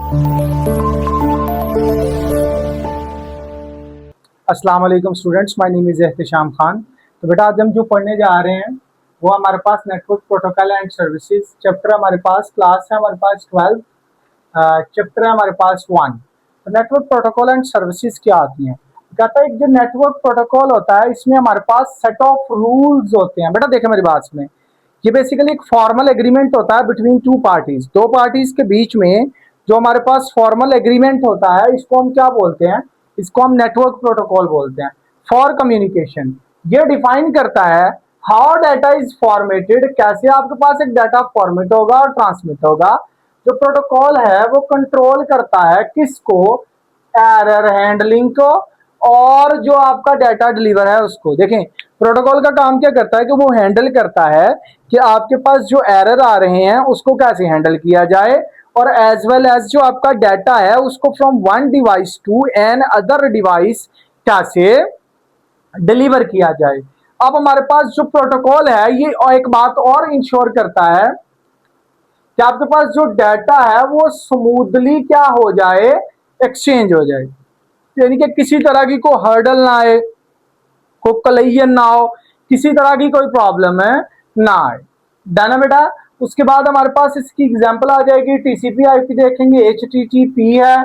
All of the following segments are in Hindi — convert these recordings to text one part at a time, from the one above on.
अस्सलाम वालेकुम students, my name is Ehtisham Khan. तो बेटा आज हम जो पढ़ने जा रहे हैं वो हमारे पास network protocol and services chapter, हमारे पास क्लास है हमारे पास 12, चैप्टर है हमारे पास 1। तो नेटवर्क प्रोटोकॉल एंड सर्विसेज क्या आती हैं? कहता है एक जो नेटवर्क प्रोटोकॉल होता है इसमें हमारे पास सेट ऑफ रूल्स होते हैं। बेटा देखें मेरी बात में, ये बेसिकली एक फॉर्मल एग्रीमेंट होता है बिटवीन टू पार्टीज, दो पार्टीज के बीच में जो हमारे पास फॉर्मल एग्रीमेंट होता है इसको हम क्या बोलते हैं? इसको हम नेटवर्क प्रोटोकॉल बोलते हैं फॉर कम्युनिकेशन। ये डिफाइन करता है हाउ डाटा इज फॉर्मेटेड, कैसे आपके पास एक डाटा फॉर्मेट होगा और ट्रांसमिट होगा। जो प्रोटोकॉल है वो कंट्रोल करता है किसको? एरर हैंडलिंग को, और जो आपका डाटा डिलीवर है उसको। देखें प्रोटोकॉल का काम क्या करता है कि वो हैंडल करता है कि आपके पास जो एरर आ रहे हैं उसको कैसे हैंडल किया जाए, और एज वेल एज जो आपका डाटा है उसको from one device to another device कैसे डिलीवर किया जाए। अब हमारे पास जो प्रोटोकॉल है ये एक बात और इंश्योर करता है कि आपके पास जो डाटा है वो स्मूथली क्या हो जाए, एक्सचेंज हो जाए, यानी कि किसी तरह की कोई हर्डल ना आए, कोई कलेयन ना हो, किसी तरह की कोई प्रॉब्लम है ना आए। डन है बेटा। उसके बाद हमारे पास इसकी एग्जांपल आ जाएगी, टीसीपी आईपी देखेंगे, एचटीटीपी है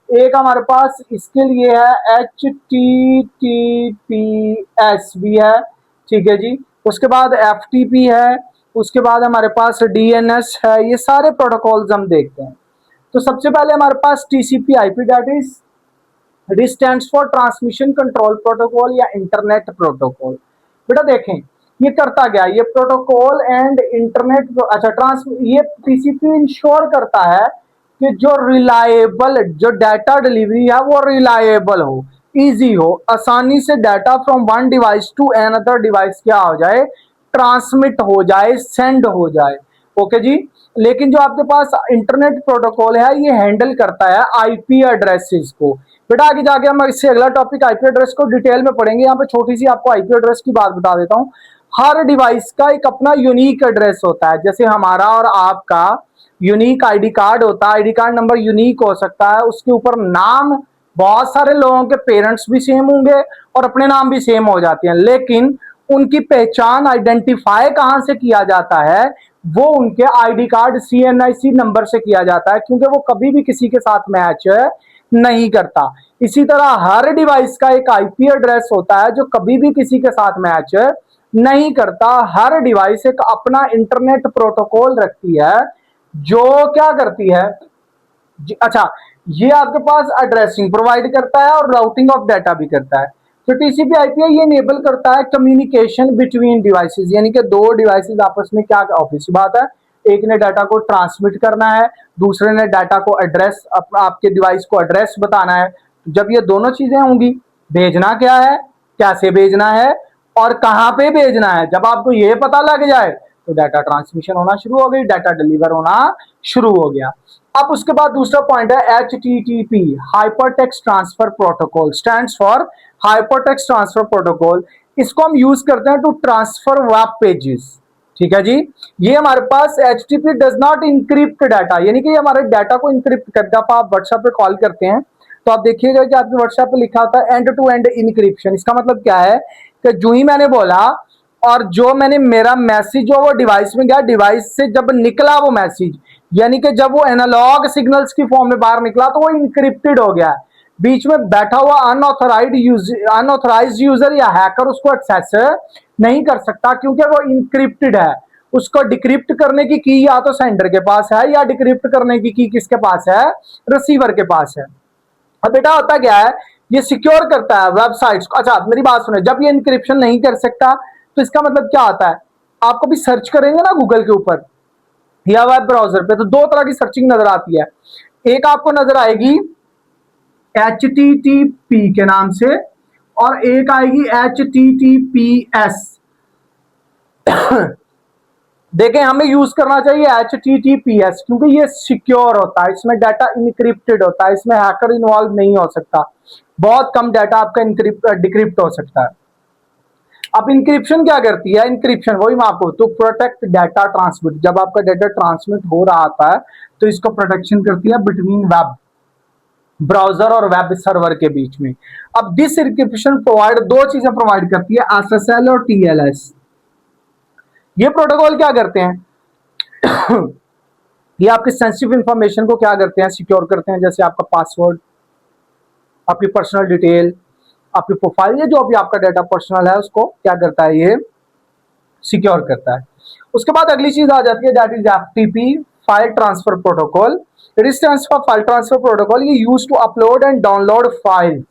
एक हमारे पास, इसके लिए है एचटीटीपीएस भी है, ठीक है जी। उसके बाद एफटीपी है, उसके बाद हमारे पास डीएनएस है। ये सारे प्रोटोकॉल्स हम देखते हैं। तो सबसे पहले हमारे पास TCP IP, that is this stands for transmission control protocol या इंटरनेट प्रोटोकॉल। बेटा देखें ये करता क्या, ये प्रोटोकॉल एंड इंटरनेट, अच्छा ये टीसीपी इंश्योर करता है कि जो रिलायबल जो डाटा डिलीवरी है वो रिलायबल हो, इजी हो, आसानी से data from one device to another device क्या हो जाए, ट्रांसमिट हो जाए, सेंड हो जाए। ओके जी। लेकिन जो आपके पास इंटरनेट प्रोटोकॉल है ये हैंडल करता है आईपी एड्रेसेस को। बेटा आगे जाके हम इससे अगला टॉपिक आईपी एड्रेस को डिटेल में पढ़ेंगे। यहाँ पे छोटी सी आपको आईपी एड्रेस की बात बता देता हूँ। हर डिवाइस का एक अपना यूनिक एड्रेस होता है, जैसे हमारा और आपका यूनिक आईडी कार्ड होता है, आईडी कार्ड नंबर यूनिक हो सकता है, उसके ऊपर नाम बहुत सारे लोगों के पेरेंट्स भी सेम होंगे और अपने नाम भी सेम हो जाते हैं, लेकिन उनकी पहचान आइडेंटिफाई कहां से किया जाता है, वो उनके आईडी कार्ड सीएनआईसी नंबर से किया जाता है, क्योंकि वो कभी भी किसी के साथ मैच नहीं करता। इसी तरह हर डिवाइस का एक आईपी एड्रेस होता है जो कभी भी किसी के साथ मैच नहीं करता। हर डिवाइस एक अपना इंटरनेट प्रोटोकॉल रखती है जो क्या करती है, अच्छा ये आपके पास एड्रेसिंग प्रोवाइड करता है और राउटिंग ऑफ डाटा भी करता है। तो टीसीपी आईपी ये इनेबल करता है कम्युनिकेशन बिटवीन डिवाइसेस, यानी कि दो डिवाइसेस आपस में क्या, ऑब्वियस बात है, एक ने डाटा को ट्रांसमिट करना है, दूसरे ने डाटा को एड्रेस, आपके डिवाइस को एड्रेस बताना है। जब ये दोनों चीजें होंगी, भेजना क्या है, कैसे भेजना है और कहां पे भेजना है, जब आपको ये पता लग जाए तो डाटा ट्रांसमिशन होना शुरू हो गई, डाटा डिलीवर होना शुरू हो गया। अब उसके बाद दूसरा पॉइंट है HTTP, hypertext transfer protocol, stands for hypertext transfer protocol. इसको हम यूज करते हैं टू ट्रांसफर वेब पेजेस, ठीक है जी। ये हमारे पास HTTP does not encrypt data, यानी कि हमारे डाटा को इनक्रिप्ट कर, जब आप व्हाट्सएप पे कॉल करते हैं तो आप देखिएगा कि आपके व्हाट्सएप पे लिखा होता है एंड टू एंड इनक्रिप्शन। इसका मतलब क्या है कि जो ही मैंने बोला और जो मैंने मेरा मैसेज जो वो डिवाइस में गया, डिवाइस से जब निकला वो मैसेज, यानी कि जब वो एनालॉग सिग्नल्स की फॉर्म में बाहर निकला तो वो इनक्रिप्टेड हो गया। बीच में बैठा हुआ अनऑथराइज्ड यूजर या हैकर उसको एक्सेस नहीं कर सकता, क्योंकि वो इनक्रिप्टेड है। उसको डिक्रिप्ट करने की की या तो सेंडर के पास है या डिक्रिप्ट करने की किसके पास है, रिसीवर के पास है। अब बेटा होता क्या है, ये सिक्योर करता है वेबसाइट्स को। अच्छा मेरी बात सुने, जब ये इंक्रिप्शन नहीं कर सकता तो इसका मतलब क्या होता है, आपको भी सर्च करेंगे ना गूगल के ऊपर या वेब ब्राउजर पे, तो दो तरह की सर्चिंग नजर आती है। एक आपको नजर आएगी HTTP के नाम से और एक आएगी HTTPS। देखें हमें यूज करना चाहिए HTTPS, क्योंकि ये सिक्योर होता है, इसमें डाटा इनक्रिप्टेड होता है, इसमें हैकर इन्वॉल्व नहीं हो सकता, बहुत कम डाटा आपका डिक्रिप्ट हो सकता है। अब इंक्रिप्शन क्या करती है, इंक्रिप्शन वही मैं आपको, तो प्रोटेक्ट डाटा ट्रांसमिट, जब आपका डाटा ट्रांसमिट हो रहा आता है तो इसको प्रोटेक्शन करती है बिटवीन वेब, ब्राउजर और वेब सर्वर के बीच में। अब दिस इंक्रिप्शन प्रोवाइड दो चीजें प्रोवाइड करती है, एसएसएल और टीएलएस। ये प्रोटोकॉल क्या करते हैं ये आपके सेंसिटिव इंफॉर्मेशन को क्या करते हैं, सिक्योर करते हैं, जैसे आपका पासवर्ड, आपकी पर्सनल डिटेल, आपकी प्रोफाइल, ये जो भी आपका डाटा पर्सनल है उसको क्या करता है, ये सिक्योर करता है। उसके बाद अगली चीज आ जाती है, that is FTP, file transfer protocol. It stands for file transfer protocol. ये use to upload and download files,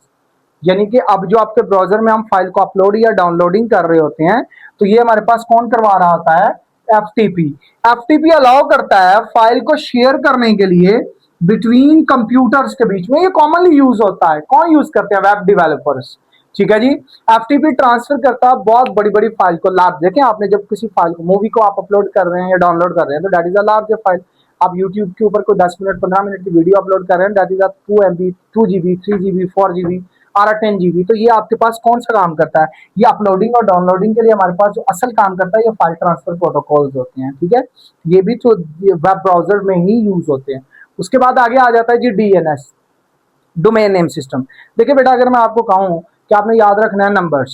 यानी कि अब जो आपके ब्राउजर में हम फाइल को अपलोड या डाउनलोडिंग कर रहे होते हैं, तो ये हमारे पास कौन करवा रहा होता है, एफटीपी। एफटीपी अलाउ करता है फाइल को शेयर करने के लिए बिटवीन कंप्यूटर्स के बीच में। ये कॉमनली यूज होता है, कौन यूज करते हैं, वेब डेवलपर्स। ठीक है जी। एफटीपी ट्रांसफर करता है बहुत बड़ी बड़ी फाइल को। लार्ज, देखें आपने जब किसी फाइल को, मूवी को आप अपलोड कर रहे हैं या डाउनलोड कर रहे हैं, तो that is a large file. आप यूट्यूब के ऊपर कोई 10 मिनट 15 मिनट की वीडियो अपलोड कर रहे हैं, that is 2 MB, 2 GB, 3 GB, 4 GB और 10 GB। तो ये आपके पास कौन सा काम करता है, ये अपलोडिंग और डाउनलोडिंग के लिए हमारे पास जो असल काम करता है, ये फाइल ट्रांसफर प्रोटोकॉल्स होते हैं। ठीक है, ये भी तो वेब ब्राउजर में ही यूज होते हैं। उसके बाद आगे आ जाता है जी डीएनएस, डोमेन नेम सिस्टम। देखिए बेटा, अगर मैं आपको कहूँ कि आपने याद रखना है नंबर्स,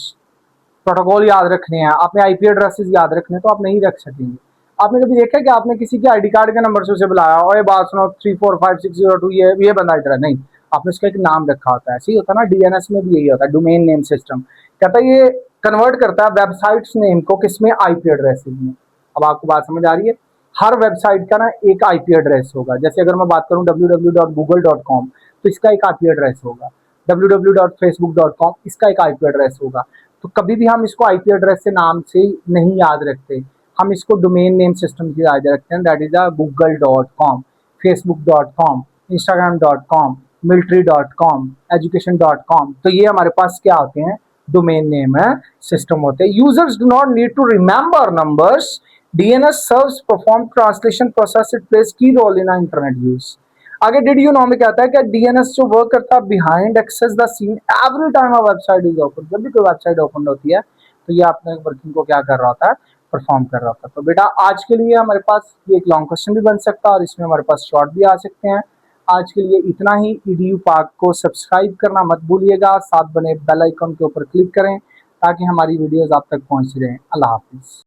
प्रोटोकॉल याद रखने हैं, आपने आईपी एड्रेसेस याद रखने हैं, तो आप नहीं रख सकेंगे। आपने कभी देखा कि आपने किसी के आईडी कार्ड के नंबर से उसे बुलाया और ये बात सुनो 34560 ये बंदा इधर है, नहीं, आपने उसका एक नाम रखा होता है। ऐसे ही होता है ना, डीएनएस में भी यही होता है, डोमेन नेम सिस्टम। कहता है ये कन्वर्ट करता है वेबसाइट्स नेम को किसमें, आईपी एड्रेसेस में। अब आपको बात समझ आ रही है, हर वेबसाइट का ना एक आईपी एड्रेस होगा। जैसे अगर मैं बात करूं www.google.com, तो इसका एक आईपी एड्रेस होगा। www.facebook.com, इसका एक आईपी एड्रेस होगा। तो कभी भी हम इसको आईपी एड्रेस से नाम से नहीं याद रखते, हम इसको डोमेन नेम सिस्टम की याद रखते हैं। That is google.com, facebook.com, instagram.com, military.com, education.com। तो ये हमारे पास क्या होते हैं, डोमेन नेम है, सिस्टम होते हैं। Users do not need to remember numbers, DNS serves perform translation process, it plays key role in internet use. आगे डिड यू नो में क्या आता है कि डीएनएस जो वर्क करता है behind access the scene every time a website is open. जब भी कोई वेबसाइट ओपन होती है तो ये अपने वर्किंग को क्या कर रहा होता है, परफॉर्म कर रहा होता है। तो बेटा आज के लिए हमारे पास ये एक लॉन्ग क्वेश्चन भी बन सकता है और इसमें हमारे पास शॉर्ट भी आ सकते हैं। आज के लिए इतना ही। ईडीयू पाक को सब्सक्राइब करना मत भूलिएगा, साथ बने बेल आइकन के ऊपर क्लिक करें ताकि हमारी वीडियोस आप तक पहुंचती रहें। अल्लाह हाफिज।